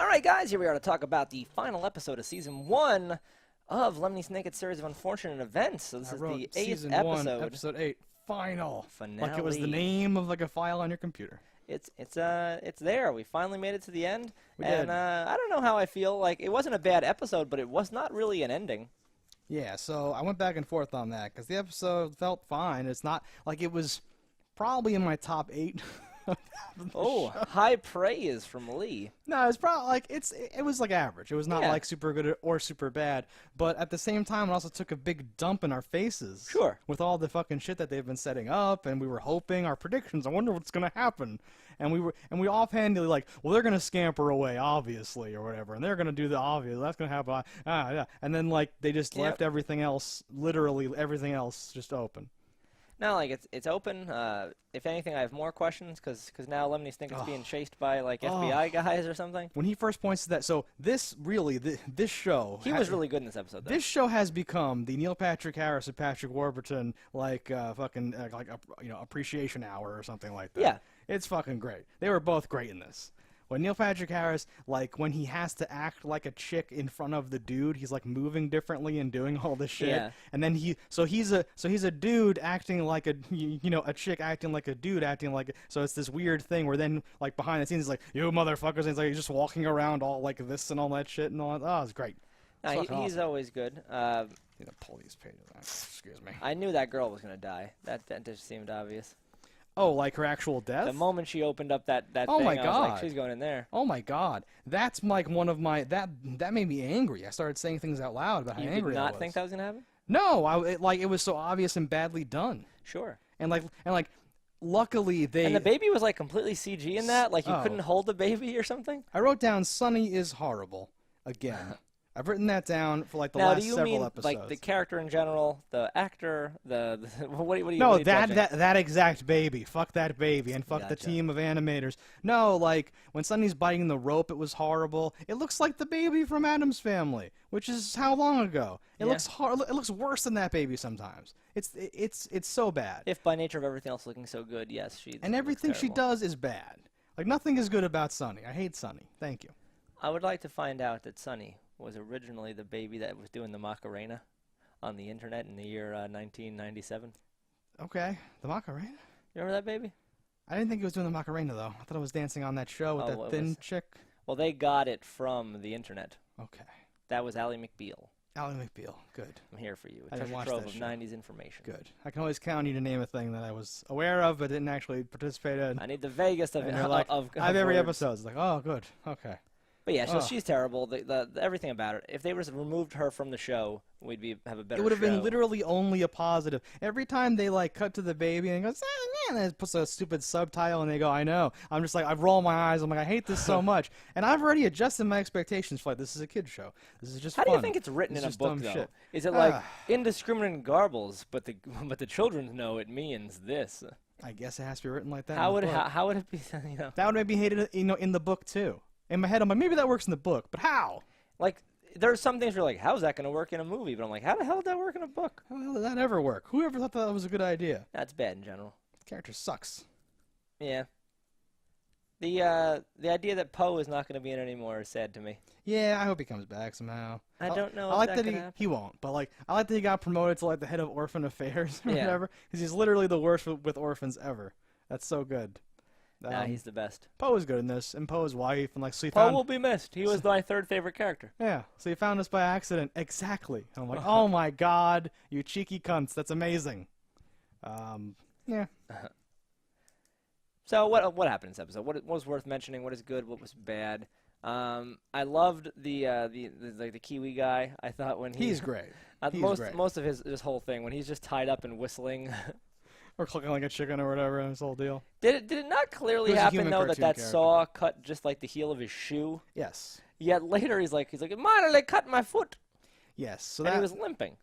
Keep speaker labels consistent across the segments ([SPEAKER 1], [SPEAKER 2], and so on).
[SPEAKER 1] right, guys, here we are to talk about the final episode of Season 1 of Lemony Snicket's series of unfortunate events. So this is the 8th
[SPEAKER 2] Season
[SPEAKER 1] episode.
[SPEAKER 2] 1, Episode 8, final.
[SPEAKER 1] Finale.
[SPEAKER 2] Like it was the name of like a file on your computer.
[SPEAKER 1] It's there. We finally made it to the end.
[SPEAKER 2] We
[SPEAKER 1] and
[SPEAKER 2] did.
[SPEAKER 1] I don't know how I feel. Like, it wasn't a bad episode, but it was not really an ending.
[SPEAKER 2] Yeah, so I went back and forth on that because the episode felt fine. It's not like it was probably in my top 8.
[SPEAKER 1] Oh, high praise from Lee.
[SPEAKER 2] No, it's probably like it was like average. It was not
[SPEAKER 1] Yeah.
[SPEAKER 2] like super good or super bad, but at the same time, it also took a big dump in our faces.
[SPEAKER 1] Sure.
[SPEAKER 2] With all the fucking shit that they've been setting up, and we were hoping our predictions. I wonder what's gonna happen, and we offhandedly like, well, they're gonna scamper away, obviously, or whatever, and they're gonna do the obvious. That's gonna happen. Yeah. And then like they just left everything else, literally everything else, just open.
[SPEAKER 1] No, like it's open. If anything, I have more questions because now Lemony Snicket's being chased by like FBI guys or something.
[SPEAKER 2] When he first points to that, so this really, this show.
[SPEAKER 1] He was really good in this episode, though.
[SPEAKER 2] This show has become the Neil Patrick Harris and Patrick Warburton appreciation hour or something like that.
[SPEAKER 1] Yeah.
[SPEAKER 2] It's fucking great. They were both great in this. When Neil Patrick Harris, like, when he has to act like a chick in front of the dude, he's like moving differently and doing all this shit.
[SPEAKER 1] Yeah.
[SPEAKER 2] And then he's a dude acting like a chick acting like a dude acting like so it's this weird thing where then like behind the scenes he's like, you motherfuckers, and he's like just walking around all like this and all that shit and all that. Oh, it's great.
[SPEAKER 1] No, he's always good.
[SPEAKER 2] I need to pull these pages out. Excuse me.
[SPEAKER 1] I knew that girl was gonna die. That just seemed obvious.
[SPEAKER 2] Oh, like her actual death?
[SPEAKER 1] The moment she opened up that
[SPEAKER 2] Oh
[SPEAKER 1] thing,
[SPEAKER 2] my
[SPEAKER 1] I was
[SPEAKER 2] God.
[SPEAKER 1] like, she's going in there.
[SPEAKER 2] Oh my God, that's like one of my that made me angry. I started saying things out loud about how
[SPEAKER 1] You
[SPEAKER 2] angry
[SPEAKER 1] did
[SPEAKER 2] I
[SPEAKER 1] not
[SPEAKER 2] was.
[SPEAKER 1] think that was gonna happen?
[SPEAKER 2] No, it was so obvious and badly done.
[SPEAKER 1] Sure.
[SPEAKER 2] And luckily they.
[SPEAKER 1] And the baby was like completely CG in that. Like you
[SPEAKER 2] Oh.
[SPEAKER 1] couldn't hold the baby or something.
[SPEAKER 2] I wrote down Sonny is horrible again. I've written that down for like the
[SPEAKER 1] Now,
[SPEAKER 2] last
[SPEAKER 1] do you
[SPEAKER 2] several
[SPEAKER 1] mean
[SPEAKER 2] episodes.
[SPEAKER 1] like the character in general, the actor, the what do you?
[SPEAKER 2] No,
[SPEAKER 1] what are you judging?
[SPEAKER 2] that exact baby. Fuck that baby and fuck the
[SPEAKER 1] Gotcha.
[SPEAKER 2] team of animators. No, like when Sonny's biting the rope, it was horrible. It looks like the baby from Addams Family, which is how long ago? It
[SPEAKER 1] Yeah.
[SPEAKER 2] looks It looks worse than that baby sometimes. It's so bad.
[SPEAKER 1] If by nature of everything else looking so good, yes, she.
[SPEAKER 2] And everything
[SPEAKER 1] looks
[SPEAKER 2] she
[SPEAKER 1] terrible.
[SPEAKER 2] does is bad. Like nothing is good about Sonny. I hate Sonny. Thank you.
[SPEAKER 1] I would like to find out that Sonny was originally the baby that was doing the Macarena on the internet in the year 1997.
[SPEAKER 2] Okay, the Macarena.
[SPEAKER 1] You remember that baby?
[SPEAKER 2] I didn't think he was doing the Macarena though. I thought it was dancing on that show with
[SPEAKER 1] Oh,
[SPEAKER 2] that
[SPEAKER 1] what
[SPEAKER 2] thin
[SPEAKER 1] was-
[SPEAKER 2] chick.
[SPEAKER 1] Well, they got it from the internet.
[SPEAKER 2] Okay,
[SPEAKER 1] That was Ally McBeal.
[SPEAKER 2] Ally McBeal. Good.
[SPEAKER 1] I'm here for you. A
[SPEAKER 2] I didn't
[SPEAKER 1] treasure
[SPEAKER 2] watch
[SPEAKER 1] trove
[SPEAKER 2] that
[SPEAKER 1] of
[SPEAKER 2] show.
[SPEAKER 1] 90s information.
[SPEAKER 2] Good. I can always count on you to name a thing that I was aware of but didn't actually participate in.
[SPEAKER 1] I need the vaguest of
[SPEAKER 2] And you're like,
[SPEAKER 1] of
[SPEAKER 2] I have every
[SPEAKER 1] words.
[SPEAKER 2] episode. It's like, oh, good. Okay.
[SPEAKER 1] But yeah, so
[SPEAKER 2] Oh.
[SPEAKER 1] she's terrible. The everything about her. If they were to removed her from the show, we'd have a better.
[SPEAKER 2] It would have been
[SPEAKER 1] show.
[SPEAKER 2] literally only a positive. Every time they like cut to the baby and it goes, ah, man, and it puts a stupid subtitle and they go, I know. I'm just like, I roll my eyes. I'm like, I hate this so much. And I've already adjusted my expectations for like, this is a kid's show. This is just
[SPEAKER 1] How
[SPEAKER 2] fun.
[SPEAKER 1] do you think it's written
[SPEAKER 2] This
[SPEAKER 1] in
[SPEAKER 2] is
[SPEAKER 1] a
[SPEAKER 2] just
[SPEAKER 1] book,
[SPEAKER 2] dumb
[SPEAKER 1] though?
[SPEAKER 2] shit.
[SPEAKER 1] Is it like indiscriminate garbles, but the children know it means this?
[SPEAKER 2] I guess it has to be written like that.
[SPEAKER 1] How
[SPEAKER 2] in
[SPEAKER 1] would
[SPEAKER 2] the book.
[SPEAKER 1] how would it be? You know,
[SPEAKER 2] That would make me hate it, in the book too. In my head, I'm like, maybe that works in the book, but how?
[SPEAKER 1] like there's some things where you're like, how's that going to work in a movie? But I'm like, how the hell did that work in a book?
[SPEAKER 2] How the hell did that ever work? Whoever thought that was a good idea?
[SPEAKER 1] That's bad in general.
[SPEAKER 2] The character sucks.
[SPEAKER 1] Yeah. The idea that Poe is not going to be in it anymore is sad to me.
[SPEAKER 2] Yeah, I hope he comes back somehow.
[SPEAKER 1] I don't know
[SPEAKER 2] I
[SPEAKER 1] if
[SPEAKER 2] like
[SPEAKER 1] that
[SPEAKER 2] that
[SPEAKER 1] could
[SPEAKER 2] he
[SPEAKER 1] happen.
[SPEAKER 2] won't, but like I like that he got promoted to like the head of orphan affairs or
[SPEAKER 1] Yeah.
[SPEAKER 2] whatever, because he's literally the worst with orphans ever. That's so good.
[SPEAKER 1] Nah, he's the best.
[SPEAKER 2] Poe is good in this, and Poe's wife, and like so he
[SPEAKER 1] Poe
[SPEAKER 2] found
[SPEAKER 1] will be missed. He was my third favorite character.
[SPEAKER 2] yeah, so he found us by accident exactly. And I'm like, oh my god, you cheeky cunts, that's amazing. Yeah.
[SPEAKER 1] So what happened in this episode? What was worth mentioning? What is good? What was bad? I loved the Kiwi guy. I thought when
[SPEAKER 2] He's great. He's great.
[SPEAKER 1] most of his whole thing when he's just tied up and whistling.
[SPEAKER 2] Or clucking like a chicken or whatever, and this whole deal.
[SPEAKER 1] Did it not clearly
[SPEAKER 2] He was a
[SPEAKER 1] happen
[SPEAKER 2] human
[SPEAKER 1] though that
[SPEAKER 2] cartoon
[SPEAKER 1] that
[SPEAKER 2] character.
[SPEAKER 1] saw cut just like the heel of his shoe?
[SPEAKER 2] Yes.
[SPEAKER 1] Yet later he's like, "Mine, they cut my foot,"
[SPEAKER 2] Yes. So
[SPEAKER 1] and
[SPEAKER 2] that
[SPEAKER 1] he was limping.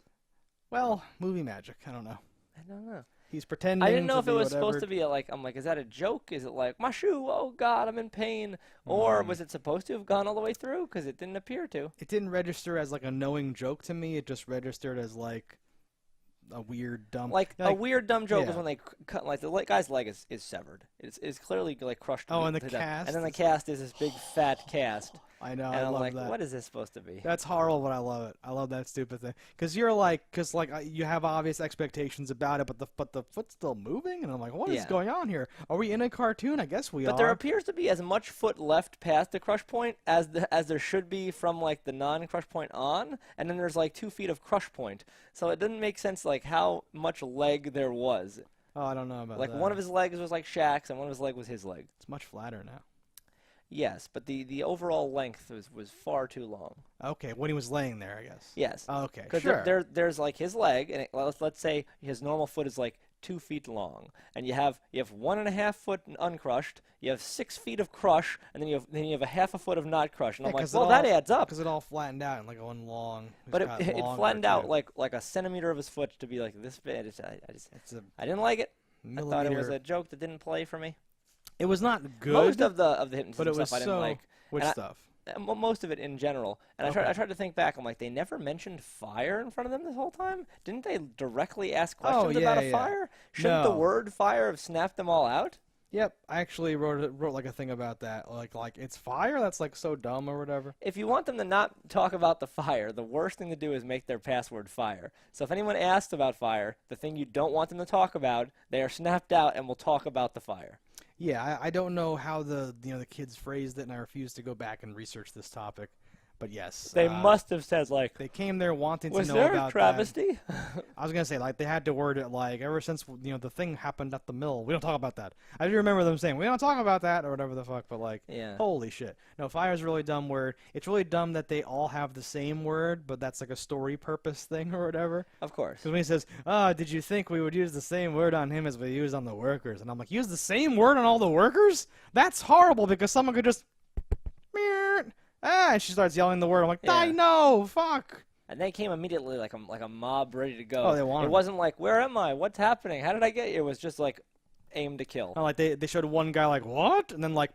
[SPEAKER 2] well, movie magic. I don't know.
[SPEAKER 1] I don't know.
[SPEAKER 2] He's pretending.
[SPEAKER 1] I didn't know
[SPEAKER 2] to
[SPEAKER 1] if it
[SPEAKER 2] be
[SPEAKER 1] was
[SPEAKER 2] whatever.
[SPEAKER 1] supposed to be I'm like, is that a joke? Is it like my shoe? Oh God, I'm in pain. Or was it supposed to have gone all the way through? Because it didn't appear to.
[SPEAKER 2] It didn't register as like a knowing joke to me. It just registered as like a weird dumb
[SPEAKER 1] A weird dumb joke is
[SPEAKER 2] yeah.
[SPEAKER 1] when they cut the guy's leg is severed. It's clearly like crushed.
[SPEAKER 2] Oh, and the
[SPEAKER 1] to death.
[SPEAKER 2] cast
[SPEAKER 1] And then the
[SPEAKER 2] is-
[SPEAKER 1] cast is this big fat cast.
[SPEAKER 2] I know.
[SPEAKER 1] And
[SPEAKER 2] I
[SPEAKER 1] I'm
[SPEAKER 2] love
[SPEAKER 1] like,
[SPEAKER 2] that.
[SPEAKER 1] what is this supposed to be?
[SPEAKER 2] That's horrible, but I love it. I love that stupid thing. Because you're like, you have obvious expectations about it, but the foot's still moving, and I'm like, what is
[SPEAKER 1] Yeah.
[SPEAKER 2] going on here? Are we in a cartoon? I guess we
[SPEAKER 1] But
[SPEAKER 2] are.
[SPEAKER 1] there appears to be as much foot left past the crush point as there should be from like the non-crush point on, and then there's like 2 feet of crush point. So it didn't make sense like how much leg there was.
[SPEAKER 2] Oh, I don't know about
[SPEAKER 1] Like
[SPEAKER 2] that.
[SPEAKER 1] one of his legs was like Shaq's, and one of his leg was his leg.
[SPEAKER 2] It's much flatter now.
[SPEAKER 1] Yes, but the overall length was far too long.
[SPEAKER 2] Okay, when he was laying there, I guess.
[SPEAKER 1] Yes.
[SPEAKER 2] Okay,
[SPEAKER 1] Because
[SPEAKER 2] sure.
[SPEAKER 1] there's like his leg, and let's say his normal foot is like 2 feet long, and you have 1.5 foot uncrushed, you have 6 feet of crush, and then you have a half a foot of not crushed, and I'm like, well, that adds up.
[SPEAKER 2] Because it all flattened out in like one long.
[SPEAKER 1] But it flattened out like a centimeter of his foot to be like this big. I didn't like it. I thought it was a joke that didn't play for me.
[SPEAKER 2] It was not good.
[SPEAKER 1] Most of the hypnotism
[SPEAKER 2] but it was
[SPEAKER 1] stuff I didn't like.
[SPEAKER 2] Which stuff?
[SPEAKER 1] Most of it in general. And
[SPEAKER 2] Okay.
[SPEAKER 1] I tried to think back. I'm like, they never mentioned fire in front of them this whole time? Didn't they directly ask questions about a fire? Shouldn't the
[SPEAKER 2] No.
[SPEAKER 1] word fire have snapped them all out?
[SPEAKER 2] Yep, I actually wrote like a thing about that. Like it's fire. That's like so dumb or whatever.
[SPEAKER 1] If you want them to not talk about the fire, the worst thing to do is make their password fire. So if anyone asks about fire, the thing you don't want them to talk about, they are snapped out and will talk about the fire.
[SPEAKER 2] Yeah, I don't know how the kids phrased it, and I refuse to go back and research this topic. But yes,
[SPEAKER 1] They must have said like,
[SPEAKER 2] they came there wanting to
[SPEAKER 1] was
[SPEAKER 2] know
[SPEAKER 1] there
[SPEAKER 2] about
[SPEAKER 1] a travesty?
[SPEAKER 2] I was gonna say like they had to word it like ever since the thing happened at the mill. We don't talk about that. I do remember them saying we don't talk about that or whatever the fuck. But like,
[SPEAKER 1] Yeah.
[SPEAKER 2] holy shit, no, fire's a really dumb word. It's really dumb that they all have the same word, but that's like a story purpose thing or whatever.
[SPEAKER 1] Of course.
[SPEAKER 2] Because when he says, "Oh, did you think we would use the same word on him as we use on the workers?" and I'm like, use the same word on all the workers? That's horrible because someone could just, meow, and she starts yelling the word. I'm like,
[SPEAKER 1] Yeah.
[SPEAKER 2] I know, fuck.
[SPEAKER 1] And they came immediately like a mob ready to go.
[SPEAKER 2] Oh, they wanted
[SPEAKER 1] It wasn't like, where am I? What's happening? How did I get here? It was just like aim to kill.
[SPEAKER 2] Oh, like they showed one guy like what, and then like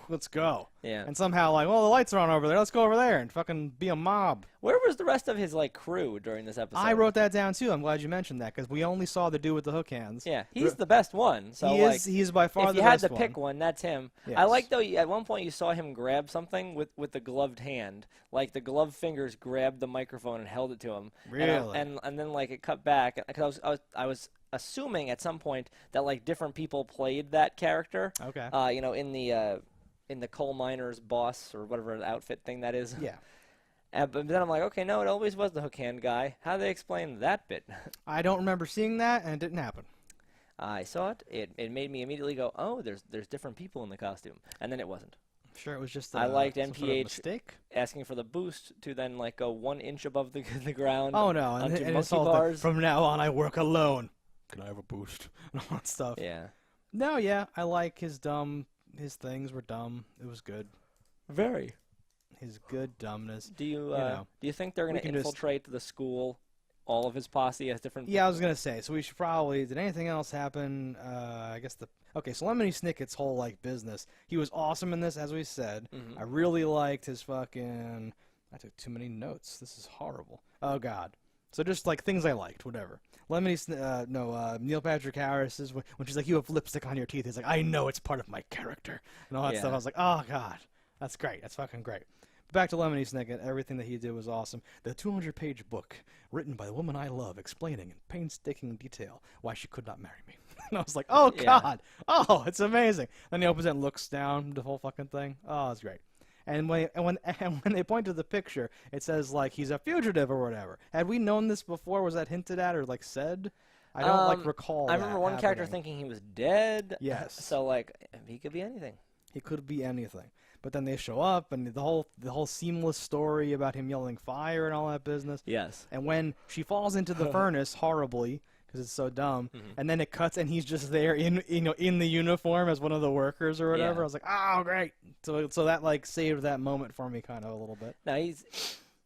[SPEAKER 2] let's go.
[SPEAKER 1] Yeah.
[SPEAKER 2] And somehow like, well, the lights are on over there. Let's go over there and fucking be a mob.
[SPEAKER 1] Where was the rest of his like crew during this episode?
[SPEAKER 2] I wrote that down too. I'm glad you mentioned that because we only saw the dude with the hook hands.
[SPEAKER 1] Yeah, he's the best one. So
[SPEAKER 2] he
[SPEAKER 1] like,
[SPEAKER 2] is. He's by far
[SPEAKER 1] if
[SPEAKER 2] the
[SPEAKER 1] you had
[SPEAKER 2] best
[SPEAKER 1] to pick one, that's him. I
[SPEAKER 2] Yes.
[SPEAKER 1] like though. At one point, you saw him grab something with the gloved hand, like the gloved fingers grabbed the microphone and held it to him.
[SPEAKER 2] Really?
[SPEAKER 1] And then like it cut back because I was assuming at some point that like different people played that character.
[SPEAKER 2] Okay.
[SPEAKER 1] In the coal miner's boss or whatever the outfit thing that is.
[SPEAKER 2] Yeah.
[SPEAKER 1] But then I'm like, okay, no, it always was the hook hand guy. How do they explain that bit?
[SPEAKER 2] I don't remember seeing that, and it didn't happen.
[SPEAKER 1] I saw it. It made me immediately go, oh, there's different people in the costume, and then it wasn't.
[SPEAKER 2] Sure, it was just.
[SPEAKER 1] I liked
[SPEAKER 2] some sort of
[SPEAKER 1] NPH
[SPEAKER 2] mistake.
[SPEAKER 1] asking for the boost to then like go 1 inch above the the ground.
[SPEAKER 2] Oh no! And,
[SPEAKER 1] onto
[SPEAKER 2] and it's
[SPEAKER 1] monkey
[SPEAKER 2] all
[SPEAKER 1] bars.
[SPEAKER 2] from now on, I work alone. Can I have a boost? And all that stuff.
[SPEAKER 1] Yeah.
[SPEAKER 2] No, yeah, I like his dumb. His things were dumb. It was good.
[SPEAKER 1] Very.
[SPEAKER 2] His good dumbness.
[SPEAKER 1] Do you
[SPEAKER 2] know,
[SPEAKER 1] do you think they're going
[SPEAKER 2] we
[SPEAKER 1] to
[SPEAKER 2] can just-
[SPEAKER 1] infiltrate the school? All of his posse has different.
[SPEAKER 2] Yeah, I was gonna say. So we should probably. Did anything else happen? I guess the. Okay, so Lemony Snicket's whole like business. He was awesome in this, as we said.
[SPEAKER 1] Mhm.
[SPEAKER 2] I really liked his fucking. I took too many notes. This is horrible. Oh God. So just like things I liked, whatever. Neil Patrick Harris is when she's like, "You have lipstick on your teeth." He's like, "I know, it's part of my character," and all that
[SPEAKER 1] Yeah.
[SPEAKER 2] stuff. I was like, "Oh God, that's great. That's fucking great." Back to Lemony Snicket, everything that he did was awesome. The 200-page book written by the woman I love, explaining in painstaking detail why she could not marry me. And I was like, "Oh
[SPEAKER 1] Yeah.
[SPEAKER 2] God, oh, it's amazing." Then he opens it and looks down the whole fucking thing. Oh, it's great. And when they point to the picture, it says like he's a fugitive or whatever. Had we known this before? Was that hinted at or like said? I don't like recall.
[SPEAKER 1] I remember
[SPEAKER 2] that
[SPEAKER 1] one character
[SPEAKER 2] happening.
[SPEAKER 1] thinking he was dead.
[SPEAKER 2] Yes.
[SPEAKER 1] So like he could be anything.
[SPEAKER 2] He could be anything. But then they show up, and the whole seamless story about him yelling fire and all that business.
[SPEAKER 1] Yes.
[SPEAKER 2] And when she falls into the furnace horribly because it's so dumb, and then it cuts, and he's just there in the uniform as one of the workers or whatever.
[SPEAKER 1] Yeah.
[SPEAKER 2] I was like, oh great. So that like saved that moment for me kind of a little bit.
[SPEAKER 1] No,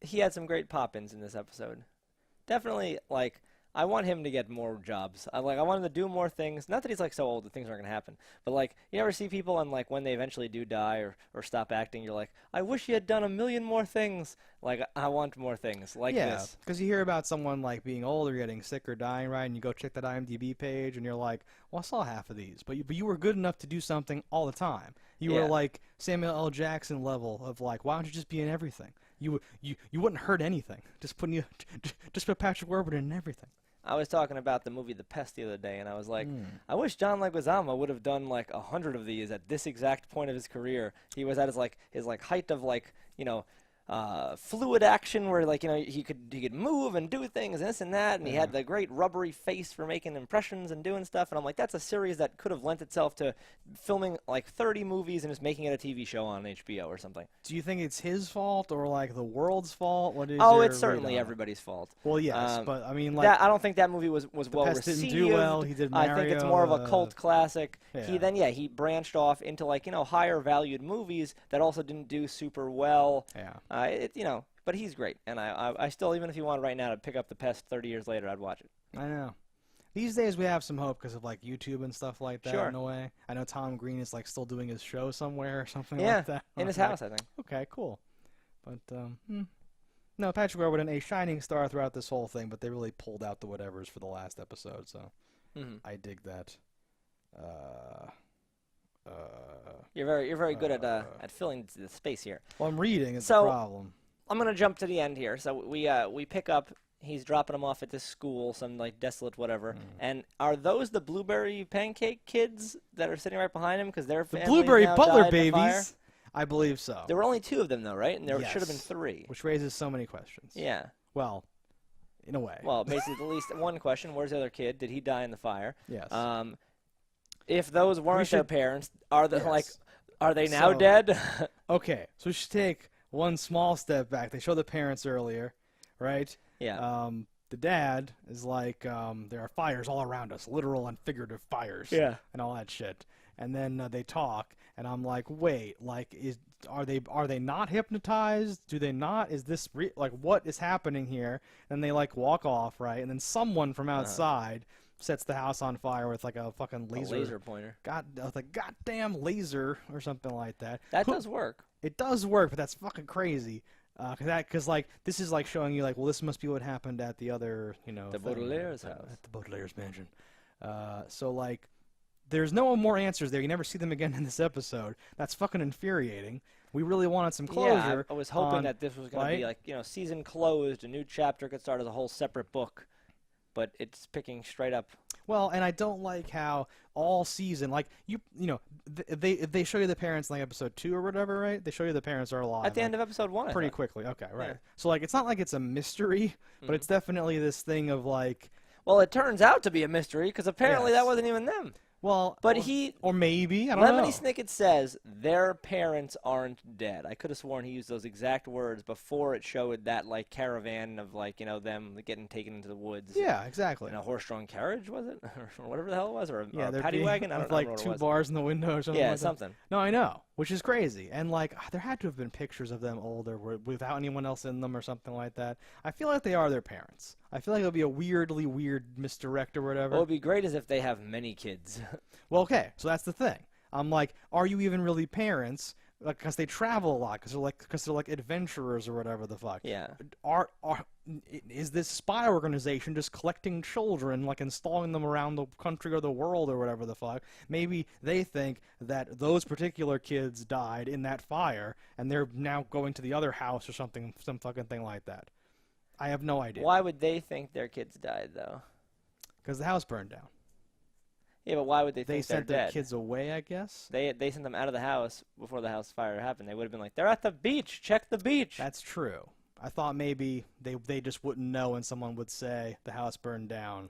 [SPEAKER 1] he had some great pop-ins in this episode. Definitely, like I want him to get more jobs. I want him to do more things. Not that he's like so old that things aren't gonna happen, but like you ever see people and like when they eventually do die or stop acting, you're like, I wish he had done a million more things. Like I want more things like this.
[SPEAKER 2] Because you hear about someone like being old or getting sick or dying, right? And you go check that IMDb page, and you're like, well, I saw half of these, but you were good enough to do something all the time. You were like Samuel L. Jackson level of like, why don't you just be in everything? You wouldn't hurt anything. Just put Patrick Warburton in everything.
[SPEAKER 1] I was talking about the movie The Pest the other day, and I was like, I wish John Leguizamo would have done like 100 of these at this exact point of his career. He was at his height of like, fluid action where like, he could move and do things and this and that, and he had the great rubbery face for making impressions and doing stuff. And I'm like, that's a series that could have lent itself to filming like 30 movies and just making it a TV show on HBO or something.
[SPEAKER 2] Do you think it's his fault or like the world's fault? What is?
[SPEAKER 1] Oh, it's certainly everybody's fault.
[SPEAKER 2] Well, yes, but I mean, like
[SPEAKER 1] that, I don't think that movie was well
[SPEAKER 2] Pest
[SPEAKER 1] received.
[SPEAKER 2] didn't do well. He did Mario,
[SPEAKER 1] I think it's more of a cult classic.
[SPEAKER 2] Yeah.
[SPEAKER 1] He branched off into like higher valued movies that also didn't do super well.
[SPEAKER 2] Yeah.
[SPEAKER 1] But he's great, and I still, even if you want right now to pick up The Pest 30 years later, I'd watch it.
[SPEAKER 2] I know. These days we have some hope because of like YouTube and stuff like that.
[SPEAKER 1] Sure.
[SPEAKER 2] In a way, I know Tom Green is like still doing his show somewhere or something
[SPEAKER 1] like
[SPEAKER 2] that.
[SPEAKER 1] In his house, I think.
[SPEAKER 2] Okay, cool. But no, Patrick Warburton, a shining star throughout this whole thing, but they really pulled out the whatevers for the last episode, so I dig that.
[SPEAKER 1] You're very good at filling the space here.
[SPEAKER 2] Well, I'm reading. It's the problem.
[SPEAKER 1] I'm gonna jump to the end here. So we pick up. He's dropping them off at this school, some like desolate whatever. And are those the Blueberry Pancake kids that are sitting right behind him? Because they're
[SPEAKER 2] the Blueberry Butler babies. I believe so.
[SPEAKER 1] There were only 2 of them though, right? And there should have been 3.
[SPEAKER 2] Which raises so many questions.
[SPEAKER 1] Yeah.
[SPEAKER 2] Well, in a way.
[SPEAKER 1] Well, basically at least one question: where's the other kid? Did he die in the fire?
[SPEAKER 2] Yes.
[SPEAKER 1] If those weren't their parents, are they now dead?
[SPEAKER 2] Okay, so we should take one small step back. They show the parents earlier, right?
[SPEAKER 1] Yeah.
[SPEAKER 2] The dad is like, there are fires all around us, literal and figurative fires.
[SPEAKER 1] Yeah.
[SPEAKER 2] And all that shit. And then they talk, and I'm like, wait, like, are they not hypnotized? Do they not? Is this like what is happening here? And they like walk off, right? And then someone from outside sets the house on fire with like a fucking laser
[SPEAKER 1] pointer.
[SPEAKER 2] Like goddamn laser or something like that.
[SPEAKER 1] That does work.
[SPEAKER 2] It does work, but that's fucking crazy. Because like this is like showing you like, well, this must be what happened at the other, the
[SPEAKER 1] Baudelaire's house,
[SPEAKER 2] at the Baudelaire's mansion. So like, there's no more answers there. You never see them again in this episode. That's fucking infuriating. We really wanted some closure.
[SPEAKER 1] Yeah, I was hoping that this was going to be like, season closed, a new chapter could start as a whole separate book. But it's picking straight up.
[SPEAKER 2] Well, and I don't like how all season, like they show you the parents in like episode 2 or whatever, right? They show you the parents are alive
[SPEAKER 1] at the end of episode 1.
[SPEAKER 2] Pretty quickly. Okay, right.
[SPEAKER 1] Yeah.
[SPEAKER 2] So like, it's not like it's a mystery, but it's definitely this thing of like.
[SPEAKER 1] Well, it turns out to be a mystery because apparently that wasn't even them.
[SPEAKER 2] Well,
[SPEAKER 1] but
[SPEAKER 2] or maybe, I don't know.
[SPEAKER 1] Lemony Snicket says their parents aren't dead. I could have sworn he used those exact words before it showed that like caravan of like them getting taken into the woods.
[SPEAKER 2] Yeah, exactly.
[SPEAKER 1] In a horse-drawn carriage, was it, or whatever the hell it was, or a paddy
[SPEAKER 2] being,
[SPEAKER 1] wagon? I don't know.
[SPEAKER 2] Like 2 bars in the window or something.
[SPEAKER 1] Yeah,
[SPEAKER 2] like
[SPEAKER 1] something.
[SPEAKER 2] That. No, I know, which is crazy. And like, there had to have been pictures of them older without anyone else in them or something like that. I feel like they are their parents. I feel like it'll be a weirdly weird misdirect or whatever.
[SPEAKER 1] What would be great is if they have many kids.
[SPEAKER 2] Well, okay, so that's the thing. I'm like, are you even really parents? Like, because they travel a lot, because they're like adventurers or whatever the fuck.
[SPEAKER 1] Yeah.
[SPEAKER 2] Is this spy organization just collecting children, like installing them around the country or the world or whatever the fuck? Maybe they think that those particular kids died in that fire, and they're now going to the other house or something, some fucking thing like that. I have no idea.
[SPEAKER 1] Why would they think their kids died, though?
[SPEAKER 2] Because the house burned down.
[SPEAKER 1] Yeah, but why would they think
[SPEAKER 2] they
[SPEAKER 1] they're
[SPEAKER 2] sent their
[SPEAKER 1] dead?
[SPEAKER 2] kids away, I guess?
[SPEAKER 1] They sent them out of the house before the house fire happened. They would have been like, they're at the beach. Check the beach.
[SPEAKER 2] That's true. I thought maybe they just wouldn't know and someone would say the house burned down.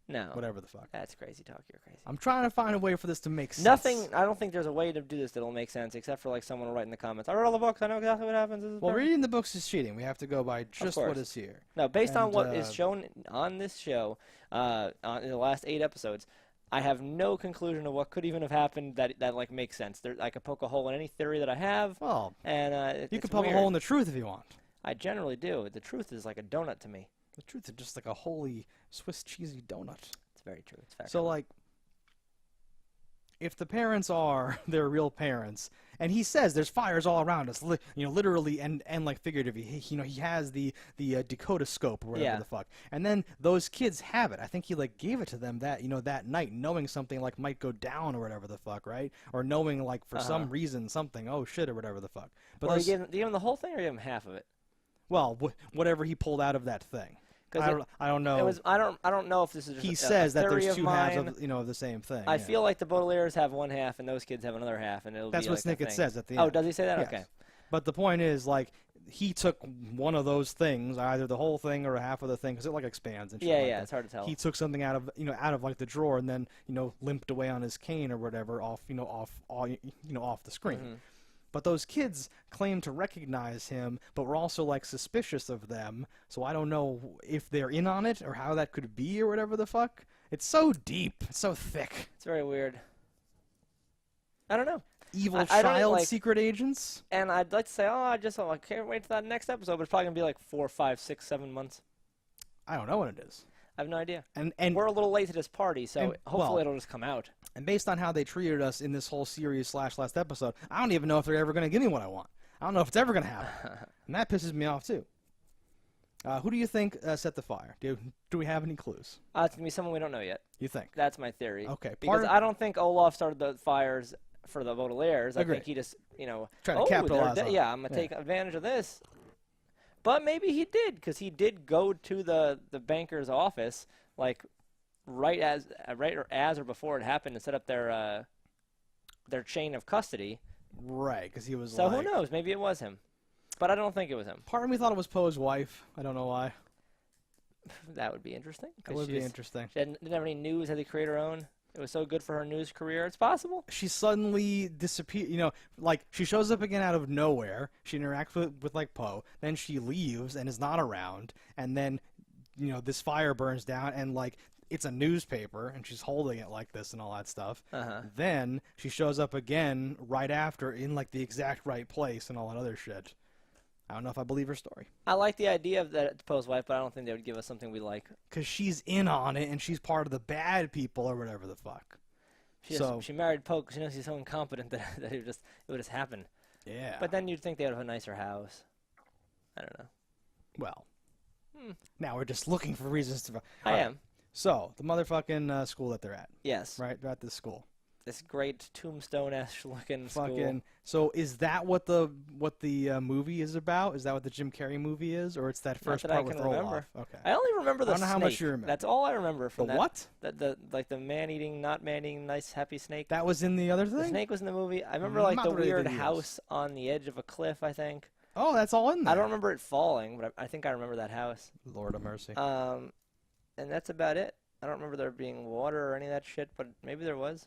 [SPEAKER 1] No.
[SPEAKER 2] Whatever the fuck.
[SPEAKER 1] That's crazy talk. You're crazy.
[SPEAKER 2] I'm trying to find a way for this to make sense.
[SPEAKER 1] I don't think there's a way to do this that'll make sense except for like someone will write in the comments, I read all the books. I know exactly what happens.
[SPEAKER 2] Well, reading the books is cheating. We have to go by just what is here.
[SPEAKER 1] No, based on what is shown on this show in the last 8 episodes, I have no conclusion of what could even have happened that like makes sense. I could poke a hole in any theory that I have.
[SPEAKER 2] Well,
[SPEAKER 1] and
[SPEAKER 2] you can poke a hole in the truth if you want.
[SPEAKER 1] I generally do. The truth is like a donut to me.
[SPEAKER 2] The truth is just like a holy Swiss cheesy donut.
[SPEAKER 1] It's very true. It's fact.
[SPEAKER 2] So, like, if the parents are their real parents, and he says there's fires all around us, literally and like figuratively, he has the Dakota scope or whatever the fuck, and then those kids have it. I think he like gave it to them that that night, knowing something like might go down or whatever the fuck, right? Or knowing like for some reason something, oh shit or whatever the fuck. But
[SPEAKER 1] or you gave him the whole thing, or you gave him half of it?
[SPEAKER 2] Well, whatever he pulled out of that thing. I don't know.
[SPEAKER 1] I don't know if this is just
[SPEAKER 2] he says that there's two halves
[SPEAKER 1] of
[SPEAKER 2] of the same thing.
[SPEAKER 1] I feel like the Baudelaires have one half and those kids have another half, and it'll
[SPEAKER 2] That's
[SPEAKER 1] be
[SPEAKER 2] what
[SPEAKER 1] like
[SPEAKER 2] Snicket says at the end.
[SPEAKER 1] Oh, does he say that?
[SPEAKER 2] Yes.
[SPEAKER 1] Okay.
[SPEAKER 2] But the point is, like, he took one of those things, either the whole thing or a half of the thing, because it like expands and shit.
[SPEAKER 1] Yeah,
[SPEAKER 2] like
[SPEAKER 1] yeah,
[SPEAKER 2] that.
[SPEAKER 1] it's hard to tell.
[SPEAKER 2] He took something out of like the drawer and then limped away on his cane or whatever off the screen.
[SPEAKER 1] Mm-hmm.
[SPEAKER 2] But those kids claim to recognize him, but we're also like suspicious of them. So I don't know if they're in on it or how that could be or whatever the fuck. It's so deep, it's so thick.
[SPEAKER 1] It's very weird. I don't know.
[SPEAKER 2] Evil child secret agents.
[SPEAKER 1] And I'd like to say, I can't wait for that next episode, but it's probably gonna be like 4, 5, 6, 7 months.
[SPEAKER 2] I don't know what it is.
[SPEAKER 1] I have no idea.
[SPEAKER 2] And
[SPEAKER 1] we're a little late to this party, so hopefully it'll just come out.
[SPEAKER 2] And based on how they treated us in this whole series / last episode, I don't even know if they're ever going to give me what I want. I don't know if it's ever going to happen. And that pisses me off, too. Who do you think set the fire? Do we have any clues?
[SPEAKER 1] It's going to be someone we don't know yet.
[SPEAKER 2] You think?
[SPEAKER 1] That's my theory.
[SPEAKER 2] Okay.
[SPEAKER 1] Because I don't think Olaf started the fires for the Baudelaires. I think he just,
[SPEAKER 2] try to capitalize on it.
[SPEAKER 1] Yeah, I'm going to take advantage of this. But maybe he did, because he did go to the banker's office, like, right as or before it happened, to set up their chain of custody.
[SPEAKER 2] Right, because he was.
[SPEAKER 1] So who knows? Maybe it was him, but I don't think it was him.
[SPEAKER 2] Part of me thought it was Poe's wife. I don't know why.
[SPEAKER 1] That would be interesting.
[SPEAKER 2] That would be interesting.
[SPEAKER 1] She didn't have any news. Had to create her own. It was so good for her news career. It's possible.
[SPEAKER 2] She suddenly disappeared. Like she shows up again out of nowhere. She interacts with like Poe. Then she leaves and is not around. And then, this fire burns down and like. It's a newspaper, and she's holding it like this and all that stuff. Then she shows up again right after in, like, the exact right place and all that other shit. I don't know if I believe her story.
[SPEAKER 1] I like the idea of that Poe's wife, but I don't think they would give us something we like.
[SPEAKER 2] Because she's in on it, and she's part of the bad people or whatever the fuck.
[SPEAKER 1] She married Poe because she knows he's so incompetent that it would just happen.
[SPEAKER 2] Yeah.
[SPEAKER 1] But then you'd think they would have a nicer house. I don't know.
[SPEAKER 2] Well, now we're just looking for reasons to...
[SPEAKER 1] I am.
[SPEAKER 2] So, the motherfucking school that they're at.
[SPEAKER 1] Yes.
[SPEAKER 2] Right? They're at this school.
[SPEAKER 1] This great tombstone-esque looking school.
[SPEAKER 2] So, is that what the movie is about? Is that what the Jim Carrey movie is? Or it's that first part with Olaf? Okay.
[SPEAKER 1] I only remember the snake.
[SPEAKER 2] I don't know how much you remember.
[SPEAKER 1] That's all I remember from
[SPEAKER 2] that. The what?
[SPEAKER 1] The man-eating, not man-eating, nice, happy snake.
[SPEAKER 2] That was in the other thing?
[SPEAKER 1] The snake was in the movie. I remember, like, the weird house on the edge of a cliff, I think.
[SPEAKER 2] Oh, that's all in there.
[SPEAKER 1] I don't remember it falling, but I think I remember that house.
[SPEAKER 2] Lord of mercy.
[SPEAKER 1] And that's about it. I don't remember there being water or any of that shit, but maybe there was.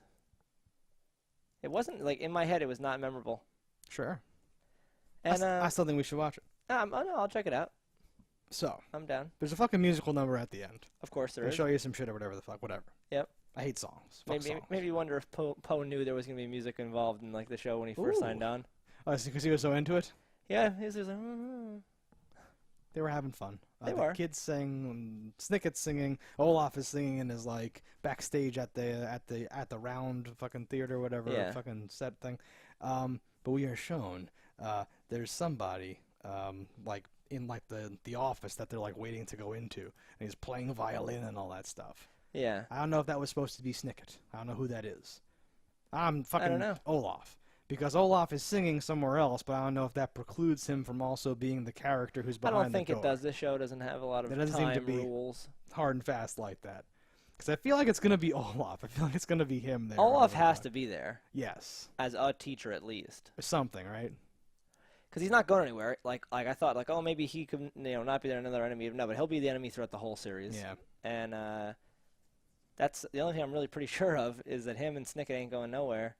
[SPEAKER 1] It wasn't, like, in my head, it was not memorable.
[SPEAKER 2] Sure.
[SPEAKER 1] And
[SPEAKER 2] I still think we should watch it.
[SPEAKER 1] No, I'll check it out.
[SPEAKER 2] So.
[SPEAKER 1] I'm down.
[SPEAKER 2] There's a fucking musical number at the end.
[SPEAKER 1] Of course there
[SPEAKER 2] They
[SPEAKER 1] is.
[SPEAKER 2] show you some shit or whatever the fuck, whatever.
[SPEAKER 1] Yep.
[SPEAKER 2] I hate songs. Fuck songs.
[SPEAKER 1] Maybe you wonder if Poe knew there was going to be music involved in, like, the show when he first signed on.
[SPEAKER 2] Oh, because he was so into it?
[SPEAKER 1] Yeah, he was just like,
[SPEAKER 2] They were having fun.
[SPEAKER 1] They were.
[SPEAKER 2] The kids sing, Snicket's singing, Olaf is singing in his like backstage at the round fucking theater, whatever fucking set thing. But we are shown there's somebody like in like the office that they're like waiting to go into, and he's playing violin and all that stuff.
[SPEAKER 1] Yeah.
[SPEAKER 2] I don't know if that was supposed to be Snicket. I don't know who that is. I don't know. Olaf. Because Olaf is singing somewhere else, but I don't know if that precludes him from also being the character who's behind the door.
[SPEAKER 1] I don't think it does. This show doesn't have a lot of time rules.
[SPEAKER 2] Hard and fast like that. Because I feel like it's going to be Olaf. I feel like it's going to be him there.
[SPEAKER 1] Olaf has to be there.
[SPEAKER 2] Yes.
[SPEAKER 1] As a teacher, at least.
[SPEAKER 2] Or something, right?
[SPEAKER 1] Because he's not going anywhere. Like I thought, like, oh, maybe he could, not be there another enemy. No, but he'll be the enemy throughout the whole series.
[SPEAKER 2] Yeah.
[SPEAKER 1] And that's the only thing I'm really pretty sure of is that him and Snicket ain't going nowhere.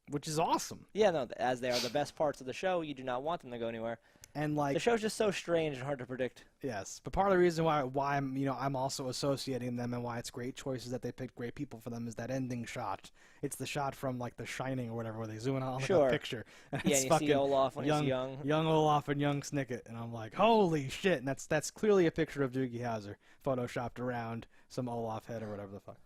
[SPEAKER 2] which is awesome.
[SPEAKER 1] Yeah, no, as they are the best parts of the show, you do not want them to go anywhere.
[SPEAKER 2] And like
[SPEAKER 1] the show's just so strange and hard to predict.
[SPEAKER 2] Yes, but part of the reason why I'm also associating them and why it's great choices that they picked great people for them is that ending shot. It's the shot from like The Shining or whatever where they zoom in on like a picture. And
[SPEAKER 1] yeah,
[SPEAKER 2] it's
[SPEAKER 1] and you see Olaf when he's
[SPEAKER 2] young Olaf and young Snicket, and I'm like, holy shit! And that's clearly a picture of Doogie Howser photoshopped around some Olaf head or whatever the fuck.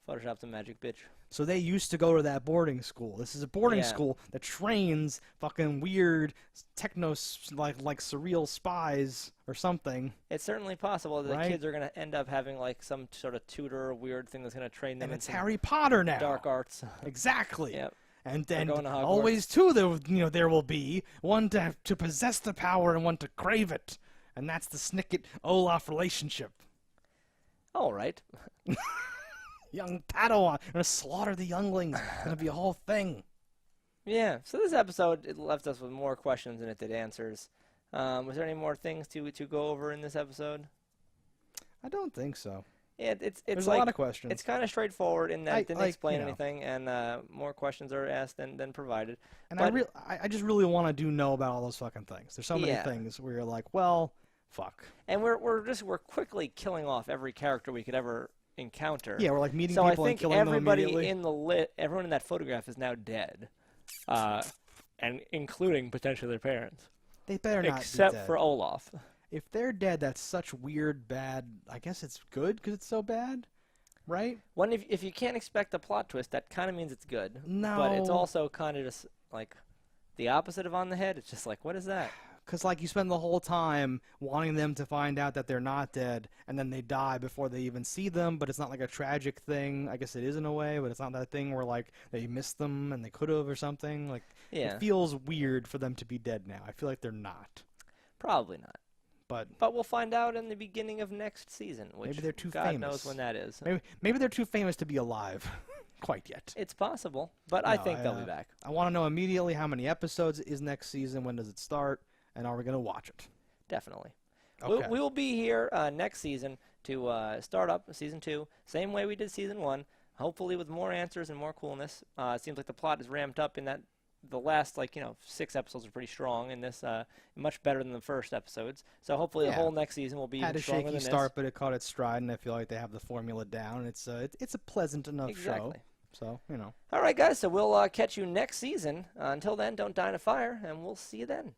[SPEAKER 1] Photoshopped a magic bitch.
[SPEAKER 2] So they used to go to that boarding school. This is a boarding school that trains fucking weird techno like surreal spies or something.
[SPEAKER 1] It's certainly possible that
[SPEAKER 2] right?
[SPEAKER 1] the kids are going to end up having like some sort of tutor or weird thing that's going to train them.
[SPEAKER 2] And it's Harry Potter now.
[SPEAKER 1] Dark arts.
[SPEAKER 2] Exactly.
[SPEAKER 1] Yep.
[SPEAKER 2] And then always two there will be one to possess the power and one to crave it, and that's the Snicket Olaf relationship.
[SPEAKER 1] All right.
[SPEAKER 2] Young Padawan, gonna slaughter the younglings. Gonna be a whole thing.
[SPEAKER 1] Yeah. So this episode, it left us with more questions than it did answers. Was there any more things to go over in this episode?
[SPEAKER 2] I don't think so.
[SPEAKER 1] Yeah,
[SPEAKER 2] There's
[SPEAKER 1] like,
[SPEAKER 2] a lot of questions.
[SPEAKER 1] It's kind of straightforward in that it didn't explain anything, and more questions are asked than provided.
[SPEAKER 2] And I just really want to know about all those fucking things. There's so many things where you're like, well, fuck.
[SPEAKER 1] And we're quickly killing off every character we could ever encounter.
[SPEAKER 2] Yeah, we're like meeting people and killing them immediately.
[SPEAKER 1] So I think everyone in that photograph is now dead, and including potentially their parents.
[SPEAKER 2] They better not
[SPEAKER 1] except
[SPEAKER 2] be dead.
[SPEAKER 1] For Olaf.
[SPEAKER 2] If they're dead, that's such weird, bad. I guess it's good because it's so bad, right?
[SPEAKER 1] If you can't expect a plot twist, that kind of means it's good.
[SPEAKER 2] No,
[SPEAKER 1] but it's also kind of just like the opposite of on the head. It's just like, what is that?
[SPEAKER 2] Because like you spend the whole time wanting them to find out that they're not dead, and then they die before they even see them. But it's not like a tragic thing. I guess it is in a way, but it's not that thing where like they missed them and they could have or something. Like it feels weird for them to be dead now. I feel like they're not.
[SPEAKER 1] Probably not.
[SPEAKER 2] But
[SPEAKER 1] we'll find out in the beginning of next season. Which
[SPEAKER 2] maybe they're too
[SPEAKER 1] God
[SPEAKER 2] famous.
[SPEAKER 1] knows when that is.
[SPEAKER 2] Maybe they're too famous to be alive quite yet.
[SPEAKER 1] It's possible, but I think they'll be back.
[SPEAKER 2] I want to know immediately how many episodes is next season. When does it start? And are we going to watch it?
[SPEAKER 1] Definitely.
[SPEAKER 2] Okay.
[SPEAKER 1] We will be here next season to start up Season 2, same way we did Season 1, hopefully with more answers and more coolness. It seems like the plot is ramped up in that the last 6 episodes are pretty strong, and this much better than the first episodes. So hopefully the whole next season will be even stronger than this.
[SPEAKER 2] Had a shaky start, but it caught its stride, and I feel like they have the formula down. It's a pleasant enough show. So,
[SPEAKER 1] All right, guys, so we'll catch you next season. Until then, don't die in a fire, and we'll see you then.